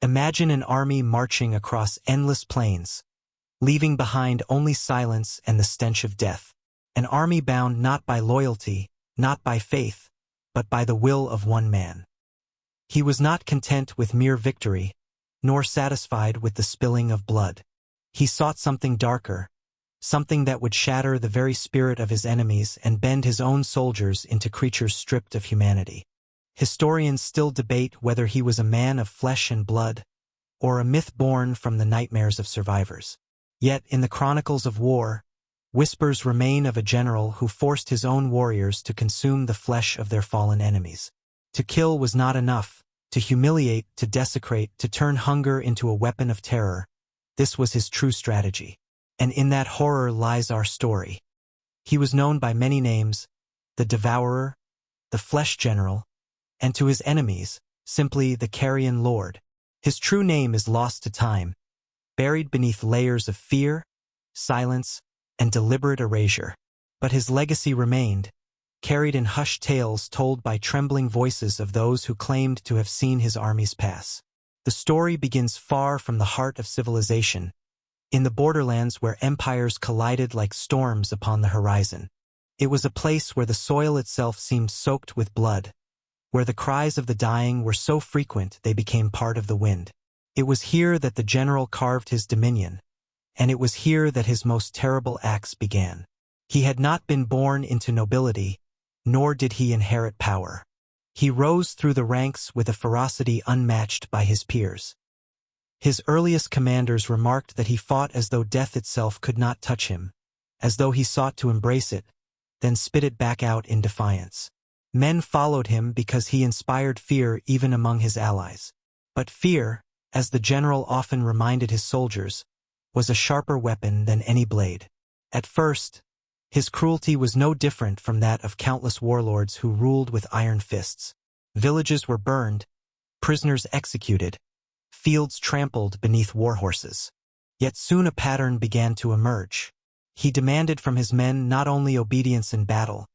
Imagine an army marching across endless plains, leaving behind only silence and the stench of death. An army bound not by loyalty, not by faith, but by the will of one man. He was not content with mere victory, nor satisfied with the spilling of blood. He sought something darker, something that would shatter the very spirit of his enemies and bend his own soldiers into creatures stripped of humanity. Historians still debate whether he was a man of flesh and blood, or a myth born from the nightmares of survivors. Yet, in the chronicles of war, whispers remain of a general who forced his own warriors to consume the flesh of their fallen enemies. To kill was not enough, to humiliate, to desecrate, to turn hunger into a weapon of terror. This was his true strategy. And in that horror lies our story. He was known by many names: the Devourer, the Flesh General, and to his enemies, simply the Carrion Lord. His true name is lost to time, buried beneath layers of fear, silence, and deliberate erasure. But his legacy remained, carried in hushed tales told by trembling voices of those who claimed to have seen his armies pass. The story begins far from the heart of civilization, in the borderlands where empires collided like storms upon the horizon. It was a place where the soil itself seemed soaked with blood, where the cries of the dying were so frequent they became part of the wind. It was here that the general carved his dominion, and it was here that his most terrible acts began. He had not been born into nobility, nor did he inherit power. He rose through the ranks with a ferocity unmatched by his peers. His earliest commanders remarked that he fought as though death itself could not touch him, as though he sought to embrace it, then spit it back out in defiance. Men followed him because he inspired fear even among his allies. But fear, as the general often reminded his soldiers, was a sharper weapon than any blade. At first, his cruelty was no different from that of countless warlords who ruled with iron fists. Villages were burned, prisoners executed, fields trampled beneath war horses. Yet soon a pattern began to emerge. He demanded from his men not only obedience in battle,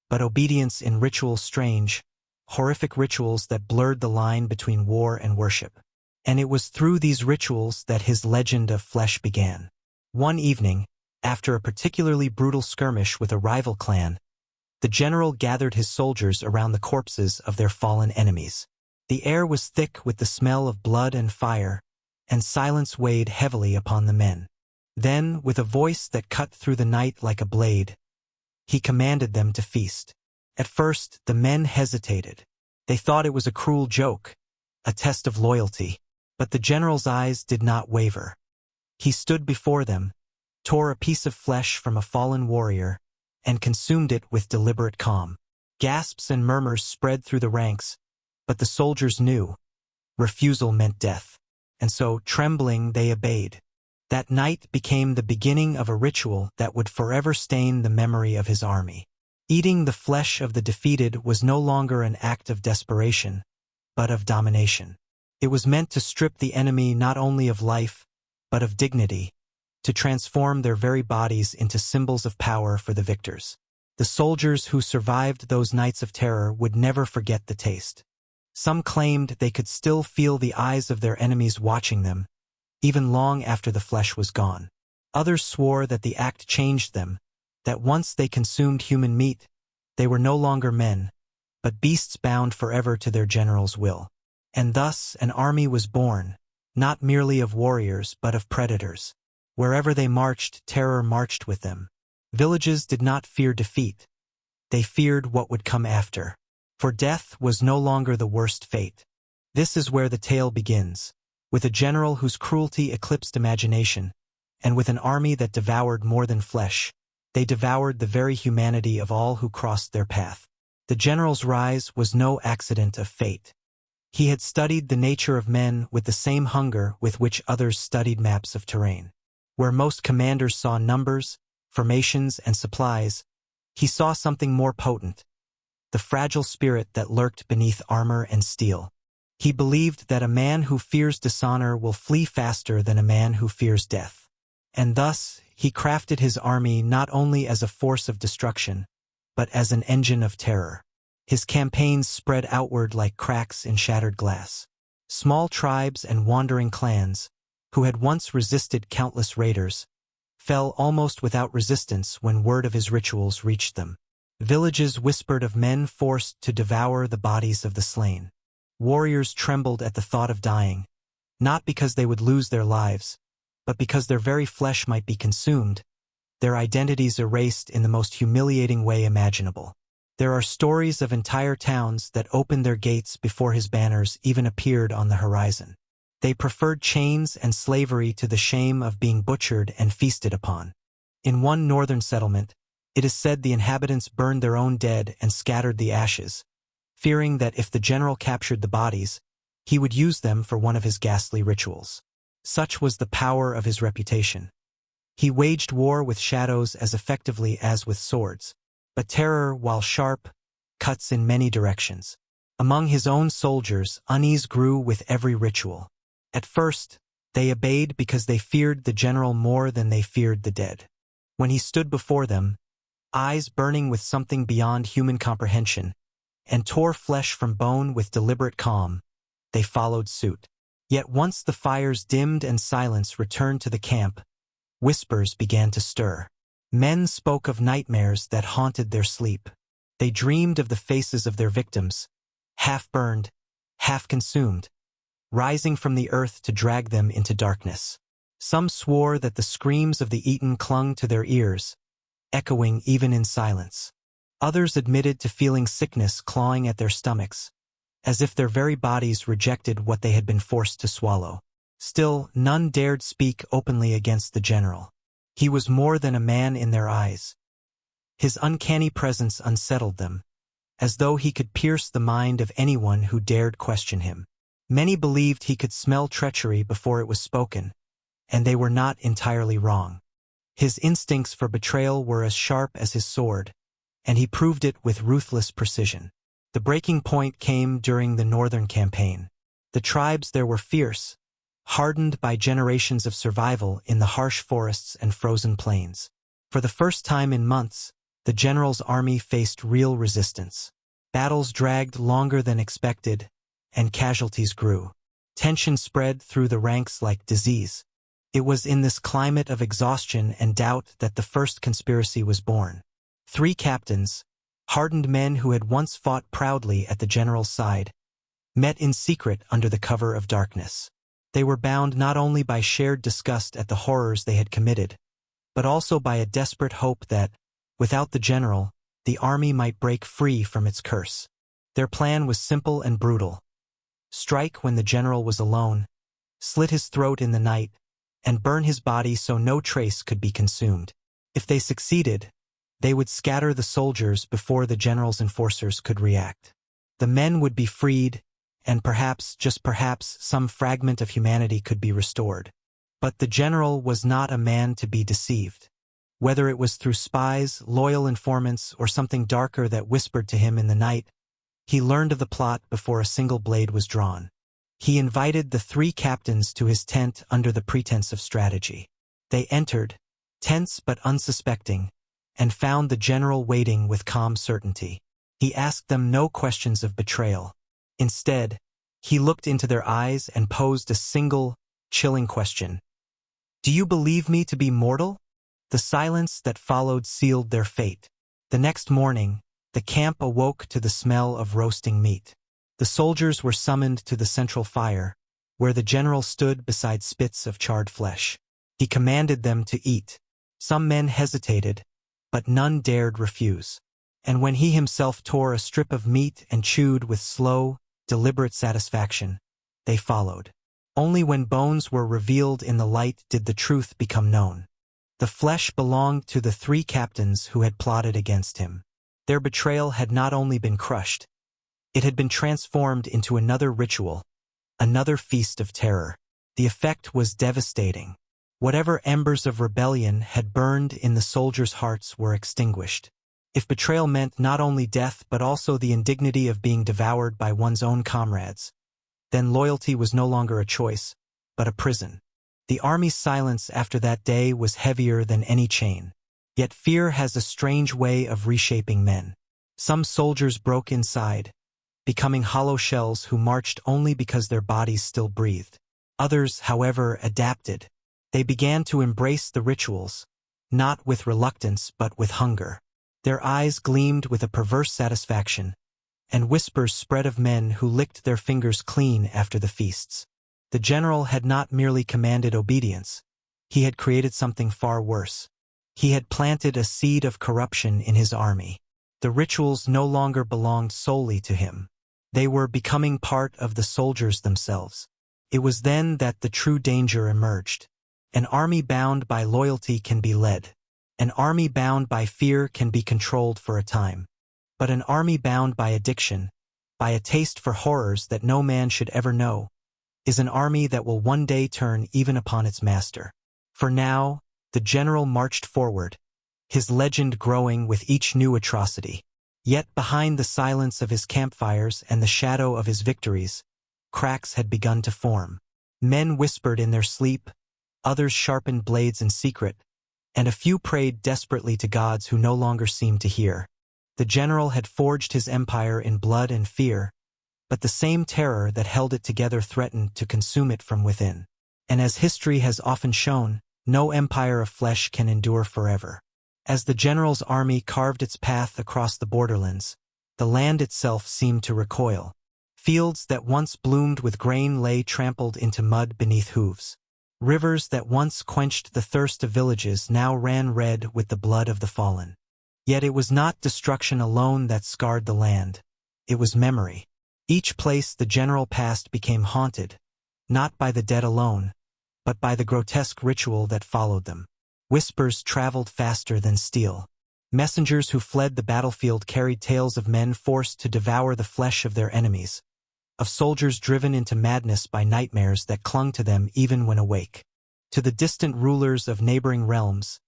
but obedience in rituals, strange, horrific rituals that blurred the line between war and worship. And it was through these rituals that his legend of flesh began. One evening, after a particularly brutal skirmish with a rival clan, the general gathered his soldiers around the corpses of their fallen enemies. The air was thick with the smell of blood and fire, and silence weighed heavily upon the men. Then, with a voice that cut through the night like a blade, he commanded them to feast. At first, the men hesitated. They thought it was a cruel joke, a test of loyalty. But the general's eyes did not waver. He stood before them, tore a piece of flesh from a fallen warrior, and consumed it with deliberate calm. Gasps and murmurs spread through the ranks, but the soldiers knew refusal meant death. And so, trembling, they obeyed. That night became the beginning of a ritual that would forever stain the memory of his army. Eating the flesh of the defeated was no longer an act of desperation, but of domination. It was meant to strip the enemy not only of life, but of dignity, to transform their very bodies into symbols of power for the victors. The soldiers who survived those nights of terror would never forget the taste. Some claimed they could still feel the eyes of their enemies watching them, even long after the flesh was gone. Others swore that the act changed them, that once they consumed human meat, they were no longer men, but beasts bound forever to their general's will. And thus an army was born, not merely of warriors but of predators. Wherever they marched, terror marched with them. Villages did not fear defeat. They feared what would come after. For death was no longer the worst fate. This is where the tale begins, with a general whose cruelty eclipsed imagination, and with an army that devoured more than flesh. They devoured the very humanity of all who crossed their path. The general's rise was no accident of fate. He had studied the nature of men with the same hunger with which others studied maps of terrain. Where most commanders saw numbers, formations, and supplies, he saw something more potent, the fragile spirit that lurked beneath armor and steel. He believed that a man who fears dishonor will flee faster than a man who fears death. And thus, he crafted his army not only as a force of destruction, but as an engine of terror. His campaigns spread outward like cracks in shattered glass. Small tribes and wandering clans, who had once resisted countless raiders, fell almost without resistance when word of his rituals reached them. Villages whispered of men forced to devour the bodies of the slain. Warriors trembled at the thought of dying, not because they would lose their lives, but because their very flesh might be consumed, their identities erased in the most humiliating way imaginable. There are stories of entire towns that opened their gates before his banners even appeared on the horizon. They preferred chains and slavery to the shame of being butchered and feasted upon. In one northern settlement, it is said the inhabitants burned their own dead and scattered the ashes, fearing that if the general captured the bodies, he would use them for one of his ghastly rituals. Such was the power of his reputation. He waged war with shadows as effectively as with swords, but terror, while sharp, cuts in many directions. Among his own soldiers, unease grew with every ritual. At first, they obeyed because they feared the general more than they feared the dead. When he stood before them, eyes burning with something beyond human comprehension, and tore flesh from bone with deliberate calm, they followed suit. Yet once the fires dimmed and silence returned to the camp, whispers began to stir. Men spoke of nightmares that haunted their sleep. They dreamed of the faces of their victims, half-burned, half-consumed, rising from the earth to drag them into darkness. Some swore that the screams of the eaten clung to their ears, echoing even in silence. Others admitted to feeling sickness clawing at their stomachs, as if their very bodies rejected what they had been forced to swallow. Still, none dared speak openly against the general. He was more than a man in their eyes. His uncanny presence unsettled them, as though he could pierce the mind of anyone who dared question him. Many believed he could smell treachery before it was spoken, and they were not entirely wrong. His instincts for betrayal were as sharp as his sword, and he proved it with ruthless precision. The breaking point came during the northern campaign. The tribes there were fierce, hardened by generations of survival in the harsh forests and frozen plains. For the first time in months, the general's army faced real resistance. Battles dragged longer than expected, and casualties grew. Tension spread through the ranks like disease. It was in this climate of exhaustion and doubt that the first conspiracy was born. 3 captains, hardened men who had once fought proudly at the general's side, met in secret under the cover of darkness. They were bound not only by shared disgust at the horrors they had committed, but also by a desperate hope that, without the general, the army might break free from its curse. Their plan was simple and brutal. Strike when the general was alone, slit his throat in the night, and burn his body so no trace could be consumed. If they succeeded, they would scatter the soldiers before the general's enforcers could react. The men would be freed, and perhaps, just perhaps, some fragment of humanity could be restored. But the general was not a man to be deceived. Whether it was through spies, loyal informants, or something darker that whispered to him in the night, he learned of the plot before a single blade was drawn. He invited the 3 captains to his tent under the pretense of strategy. They entered, tense but unsuspecting, and found the general waiting with calm certainty. He asked them no questions of betrayal. Instead, he looked into their eyes and posed a single, chilling question. "Do you believe me to be mortal?" The silence that followed sealed their fate. The next morning, the camp awoke to the smell of roasting meat. The soldiers were summoned to the central fire, where the general stood beside spits of charred flesh. He commanded them to eat. Some men hesitated, but none dared refuse. And when he himself tore a strip of meat and chewed with slow, deliberate satisfaction, they followed. Only when bones were revealed in the light did the truth become known. The flesh belonged to the 3 captains who had plotted against him. Their betrayal had not only been crushed, it had been transformed into another ritual, another feast of terror. The effect was devastating. Whatever embers of rebellion had burned in the soldiers' hearts were extinguished. If betrayal meant not only death but also the indignity of being devoured by one's own comrades, then loyalty was no longer a choice, but a prison. The army's silence after that day was heavier than any chain. Yet fear has a strange way of reshaping men. Some soldiers broke inside, becoming hollow shells who marched only because their bodies still breathed. Others, however, adapted. They began to embrace the rituals, not with reluctance but with hunger. Their eyes gleamed with a perverse satisfaction, and whispers spread of men who licked their fingers clean after the feasts. The general had not merely commanded obedience, he had created something far worse. He had planted a seed of corruption in his army. The rituals no longer belonged solely to him. They were becoming part of the soldiers themselves. It was then that the true danger emerged. An army bound by loyalty can be led. An army bound by fear can be controlled for a time. But an army bound by addiction, by a taste for horrors that no man should ever know, is an army that will one day turn even upon its master. For now, the general marched forward, his legend growing with each new atrocity. Yet behind the silence of his campfires and the shadow of his victories, cracks had begun to form. Men whispered in their sleep, others sharpened blades in secret, and a few prayed desperately to gods who no longer seemed to hear. The general had forged his empire in blood and fear, but the same terror that held it together threatened to consume it from within. And as history has often shown, no empire of flesh can endure forever. As the general's army carved its path across the borderlands, the land itself seemed to recoil. Fields that once bloomed with grain lay trampled into mud beneath hooves. Rivers that once quenched the thirst of villages now ran red with the blood of the fallen. Yet it was not destruction alone that scarred the land. It was memory. Each place the general passed became haunted, not by the dead alone, but by the grotesque ritual that followed them. Whispers traveled faster than steel. Messengers who fled the battlefield carried tales of men forced to devour the flesh of their enemies, of soldiers driven into madness by nightmares that clung to them even when awake. To the distant rulers of neighboring realms,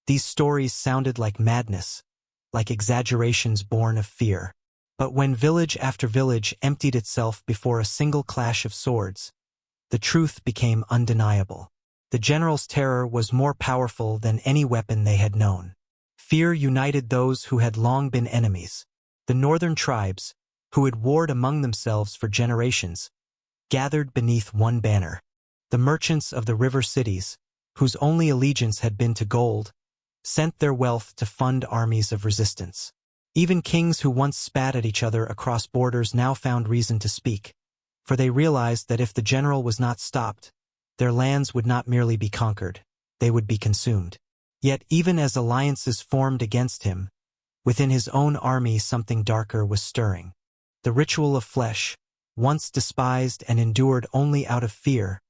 these stories sounded like madness, like exaggerations born of fear. But when village after village emptied itself before a single clash of swords, the truth became undeniable. The general's terror was more powerful than any weapon they had known. Fear united those who had long been enemies. The northern tribes, who had warred among themselves for generations, gathered beneath one banner. The merchants of the river cities, whose only allegiance had been to gold, sent their wealth to fund armies of resistance. Even kings who once spat at each other across borders now found reason to speak, for they realized that if the general was not stopped, their lands would not merely be conquered, they would be consumed. Yet even as alliances formed against him, within his own army something darker was stirring. The ritual of flesh, once despised and endured only out of fear,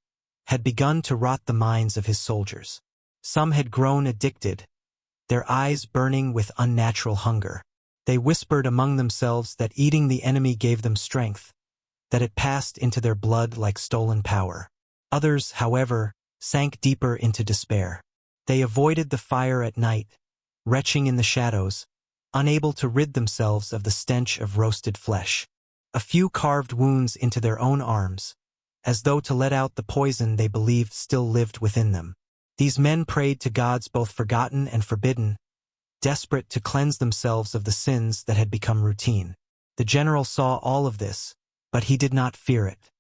had begun to rot the minds of his soldiers. Some had grown addicted, their eyes burning with unnatural hunger. They whispered among themselves that eating the enemy gave them strength, that it passed into their blood like stolen power. Others, however, sank deeper into despair. They avoided the fire at night, retching in the shadows, unable to rid themselves of the stench of roasted flesh. A few carved wounds into their own arms, as though to let out the poison they believed still lived within them. These men prayed to gods both forgotten and forbidden, desperate to cleanse themselves of the sins that had become routine. The general saw all of this, but he did not fear it.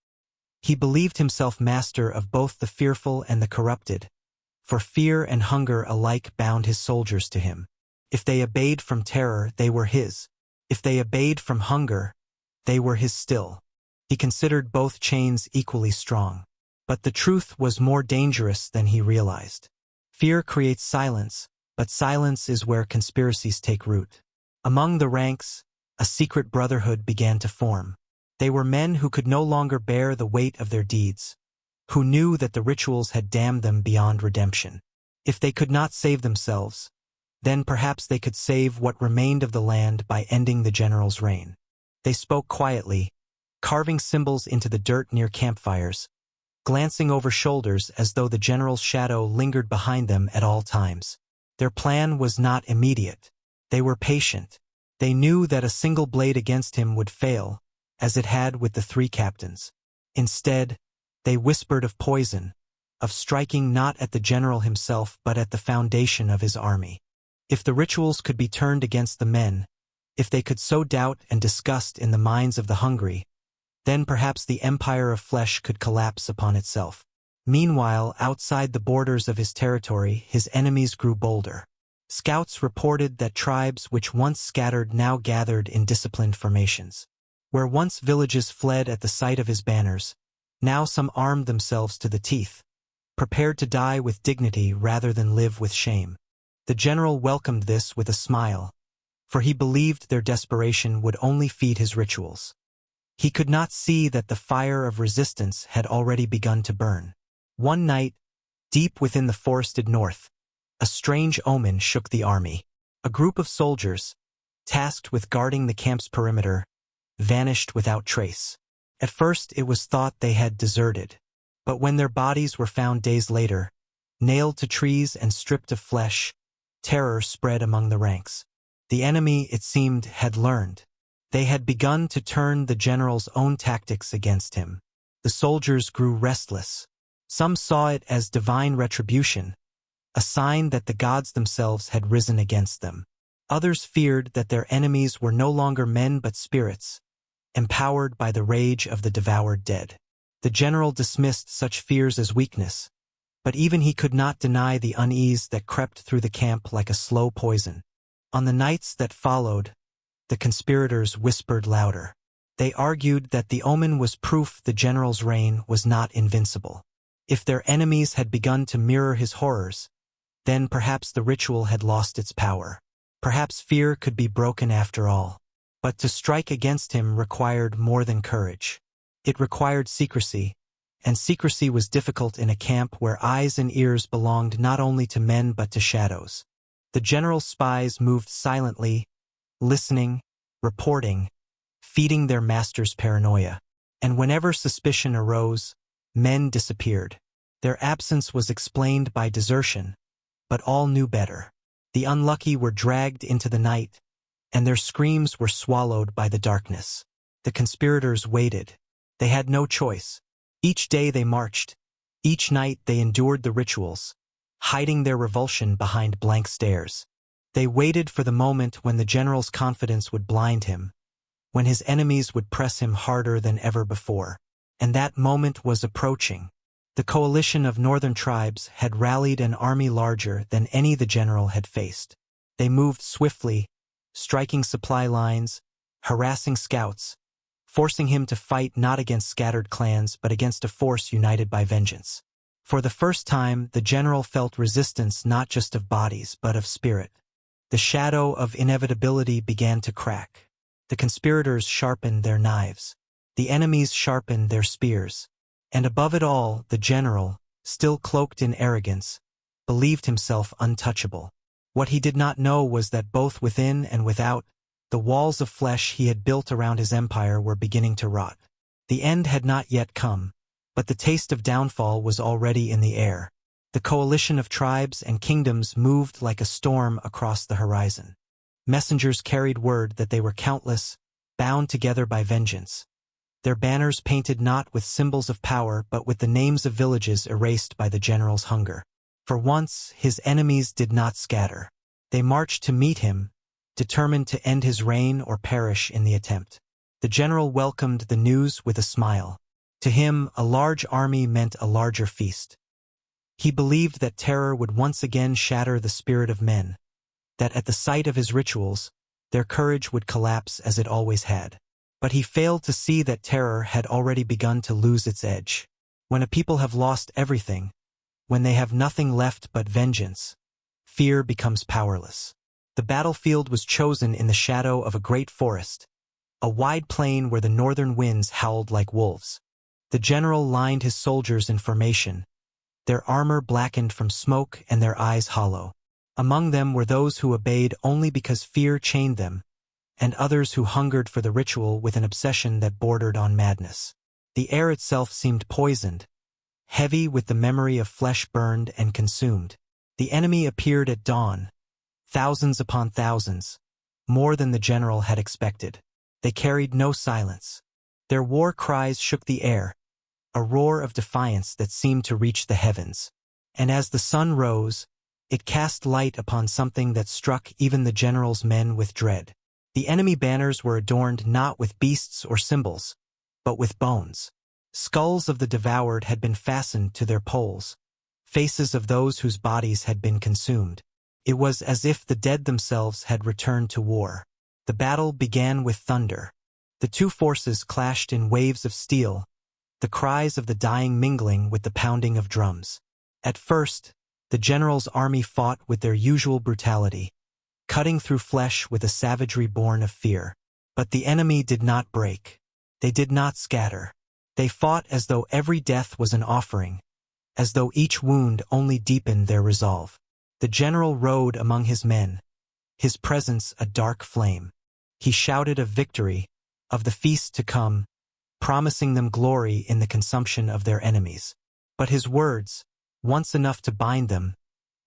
He believed himself master of both the fearful and the corrupted, for fear and hunger alike bound his soldiers to him. If they obeyed from terror, they were his. If they obeyed from hunger, they were his still. He considered both chains equally strong. But the truth was more dangerous than he realized. Fear creates silence, but silence is where conspiracies take root. Among the ranks, a secret brotherhood began to form. They were men who could no longer bear the weight of their deeds, who knew that the rituals had damned them beyond redemption. If they could not save themselves, then perhaps they could save what remained of the land by ending the general's reign. They spoke quietly, carving symbols into the dirt near campfires, glancing over shoulders as though the general's shadow lingered behind them at all times. Their plan was not immediate. They were patient. They knew that a single blade against him would fail, as it had with the three captains. Instead, they whispered of poison, of striking not at the general himself but at the foundation of his army. If the rituals could be turned against the men, If they could sow doubt and disgust in the minds of the hungry, then perhaps the empire of flesh could collapse upon itself. Meanwhile, outside the borders of his territory, his enemies grew bolder. Scouts reported that tribes which once scattered now gathered in disciplined formations. Where once villages fled at the sight of his banners, now some armed themselves to the teeth, prepared to die with dignity rather than live with shame. The general welcomed this with a smile, for he believed their desperation would only feed his rituals. He could not see that the fire of resistance had already begun to burn. One night, deep within the forested north, a strange omen shook the army. A group of soldiers, tasked with guarding the camp's perimeter, vanished without trace. At first it was thought they had deserted, but when their bodies were found days later, nailed to trees and stripped of flesh, terror spread among the ranks. The enemy, it seemed, had learned. They had begun to turn the general's own tactics against him. The soldiers grew restless. Some saw it as divine retribution, a sign that the gods themselves had risen against them. Others feared that their enemies were no longer men but spirits, empowered by the rage of the devoured dead. The general dismissed such fears as weakness, but even he could not deny the unease that crept through the camp like a slow poison. On the nights that followed, the conspirators whispered louder. They argued that the omen was proof the general's reign was not invincible. If their enemies had begun to mirror his horrors, then perhaps the ritual had lost its power. Perhaps fear could be broken after all. But to strike against him required more than courage. It required secrecy, and secrecy was difficult in a camp where eyes and ears belonged not only to men but to shadows. The general's spies moved silently, listening, reporting, feeding their master's paranoia. And whenever suspicion arose, men disappeared. Their absence was explained by desertion, but all knew better. The unlucky were dragged into the night, and their screams were swallowed by the darkness. The conspirators waited. They had no choice. Each day they marched. Each night they endured the rituals, hiding their revulsion behind blank stares. They waited for the moment when the general's confidence would blind him, when his enemies would press him harder than ever before. And that moment was approaching. The coalition of northern tribes had rallied an army larger than any the general had faced. They moved swiftly, striking supply lines, harassing scouts, forcing him to fight not against scattered clans but against a force united by vengeance. For the first time, the general felt resistance not just of bodies but of spirit. The shadow of inevitability began to crack. The conspirators sharpened their knives. The enemies sharpened their spears. And above it all, the general, still cloaked in arrogance, believed himself untouchable. What he did not know was that both within and without, the walls of flesh he had built around his empire were beginning to rot. The end had not yet come, but the taste of downfall was already in the air. The coalition of tribes and kingdoms moved like a storm across the horizon. Messengers carried word that they were countless, bound together by vengeance. Their banners painted not with symbols of power but with the names of villages erased by the general's hunger. For once, his enemies did not scatter. They marched to meet him, determined to end his reign or perish in the attempt. The general welcomed the news with a smile. To him, a large army meant a larger feast. He believed that terror would once again shatter the spirit of men, that at the sight of his rituals, their courage would collapse as it always had. But he failed to see that terror had already begun to lose its edge. When a people have lost everything, when they have nothing left but vengeance, fear becomes powerless. The battlefield was chosen in the shadow of a great forest, a wide plain where the northern winds howled like wolves. The general lined his soldiers in formation, their armor blackened from smoke and their eyes hollow. Among them were those who obeyed only because fear chained them, and others who hungered for the ritual with an obsession that bordered on madness. The air itself seemed poisoned, heavy with the memory of flesh burned and consumed. The enemy appeared at dawn, thousands upon thousands, more than the general had expected. They carried no silence. Their war cries shook the air, a roar of defiance that seemed to reach the heavens. And as the sun rose, it cast light upon something that struck even the general's men with dread. The enemy banners were adorned not with beasts or symbols, but with bones. Skulls of the devoured had been fastened to their poles, faces of those whose bodies had been consumed. It was as if the dead themselves had returned to war. The battle began with thunder. The two forces clashed in waves of steel, the cries of the dying mingling with the pounding of drums. At first, the general's army fought with their usual brutality, cutting through flesh with a savagery born of fear. But the enemy did not break. They did not scatter. They fought as though every death was an offering, as though each wound only deepened their resolve. The general rode among his men, his presence a dark flame. He shouted of victory, of the feast to come, promising them glory in the consumption of their enemies. But his words, once enough to bind them,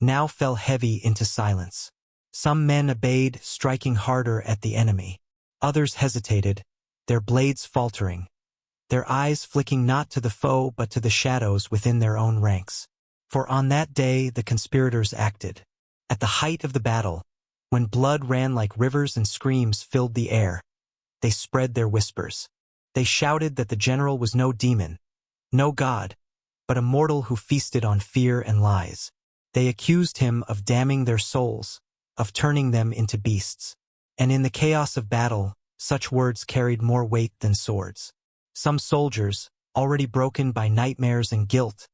now fell heavy into silence. Some men obeyed, striking harder at the enemy. Others hesitated, their blades faltering, their eyes flicking not to the foe but to the shadows within their own ranks. For on that day the conspirators acted. At the height of the battle, when blood ran like rivers and screams filled the air, they spread their whispers. They shouted that the general was no demon, no god, but a mortal who feasted on fear and lies. They accused him of damning their souls, of turning them into beasts. And in the chaos of battle, such words carried more weight than swords. Some soldiers, already broken by nightmares and guilt,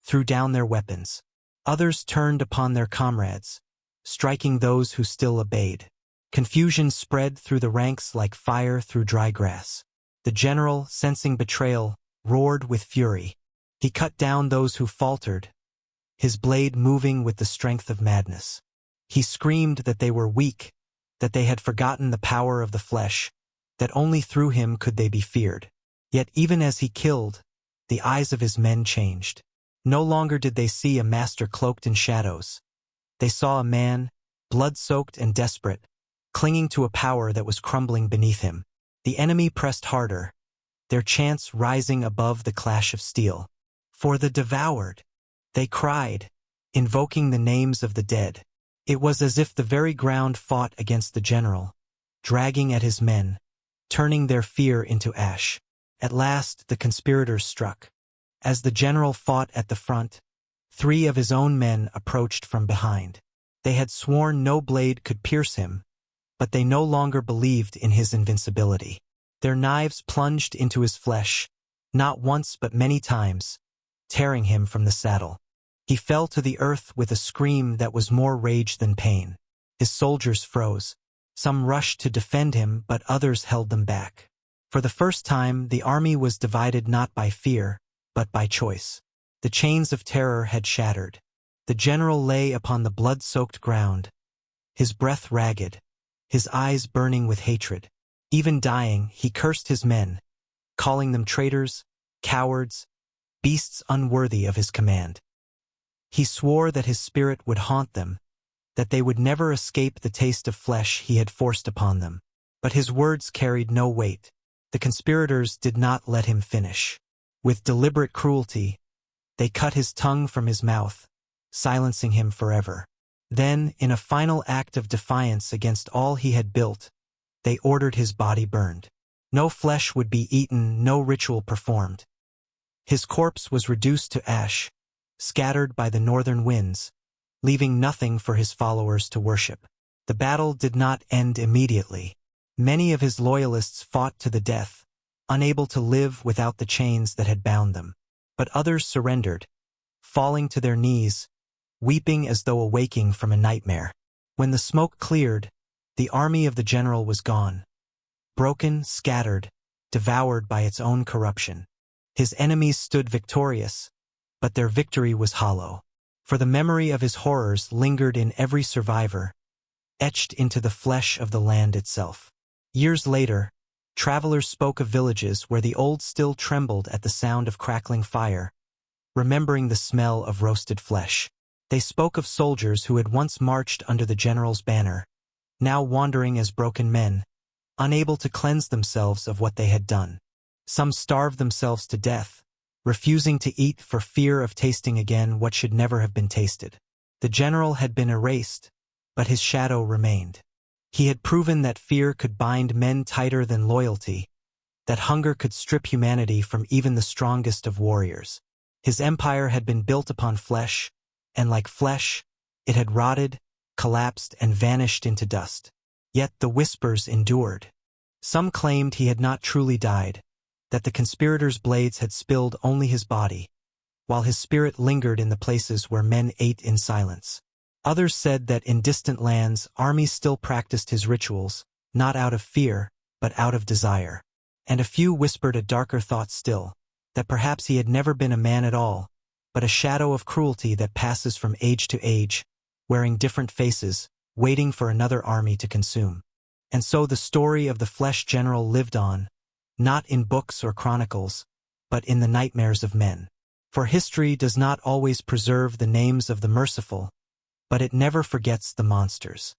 threw down their weapons. Others turned upon their comrades, striking those who still obeyed. Confusion spread through the ranks like fire through dry grass. The general, sensing betrayal, roared with fury. He cut down those who faltered, his blade moving with the strength of madness. He screamed that they were weak, that they had forgotten the power of the flesh, that only through him could they be feared. Yet even as he killed, the eyes of his men changed. No longer did they see a master cloaked in shadows. They saw a man, blood-soaked and desperate, clinging to a power that was crumbling beneath him. The enemy pressed harder, their chants rising above the clash of steel. For the devoured, they cried, invoking the names of the dead. It was as if the very ground fought against the general, dragging at his men, turning their fear into ash. At last the conspirators struck. As the general fought at the front, 3 of his own men approached from behind. They had sworn no blade could pierce him, but they no longer believed in his invincibility. Their knives plunged into his flesh, not once but many times, tearing him from the saddle. He fell to the earth with a scream that was more rage than pain. His soldiers froze. Some rushed to defend him, but others held them back. For the first time, the army was divided not by fear, but by choice. The chains of terror had shattered. The general lay upon the blood-soaked ground, his breath ragged, his eyes burning with hatred. Even dying, he cursed his men, calling them traitors, cowards, beasts unworthy of his command. He swore that his spirit would haunt them, that they would never escape the taste of flesh he had forced upon them. But his words carried no weight. The conspirators did not let him finish. With deliberate cruelty, they cut his tongue from his mouth, silencing him forever. Then, in a final act of defiance against all he had built, they ordered his body burned. No flesh would be eaten, no ritual performed. His corpse was reduced to ash, scattered by the northern winds, leaving nothing for his followers to worship. The battle did not end immediately. Many of his loyalists fought to the death, unable to live without the chains that had bound them. But others surrendered, falling to their knees, weeping as though awaking from a nightmare. When the smoke cleared, the army of the general was gone, broken, scattered, devoured by its own corruption. His enemies stood victorious, but their victory was hollow. For the memory of his horrors lingered in every survivor, etched into the flesh of the land itself. Years later, travelers spoke of villages where the old still trembled at the sound of crackling fire, remembering the smell of roasted flesh. They spoke of soldiers who had once marched under the general's banner, now wandering as broken men, unable to cleanse themselves of what they had done. Some starved themselves to death, refusing to eat for fear of tasting again what should never have been tasted. The general had been erased, but his shadow remained. He had proven that fear could bind men tighter than loyalty, that hunger could strip humanity from even the strongest of warriors. His empire had been built upon flesh, and like flesh, it had rotted, collapsed, and vanished into dust. Yet the whispers endured. Some claimed he had not truly died, that the conspirators' blades had spilled only his body, while his spirit lingered in the places where men ate in silence. Others said that in distant lands, armies still practiced his rituals, not out of fear, but out of desire. And a few whispered a darker thought still, that perhaps he had never been a man at all, but a shadow of cruelty that passes from age to age, wearing different faces, waiting for another army to consume. And so the story of the flesh general lived on, not in books or chronicles, but in the nightmares of men. For history does not always preserve the names of the merciful, but it never forgets the monsters.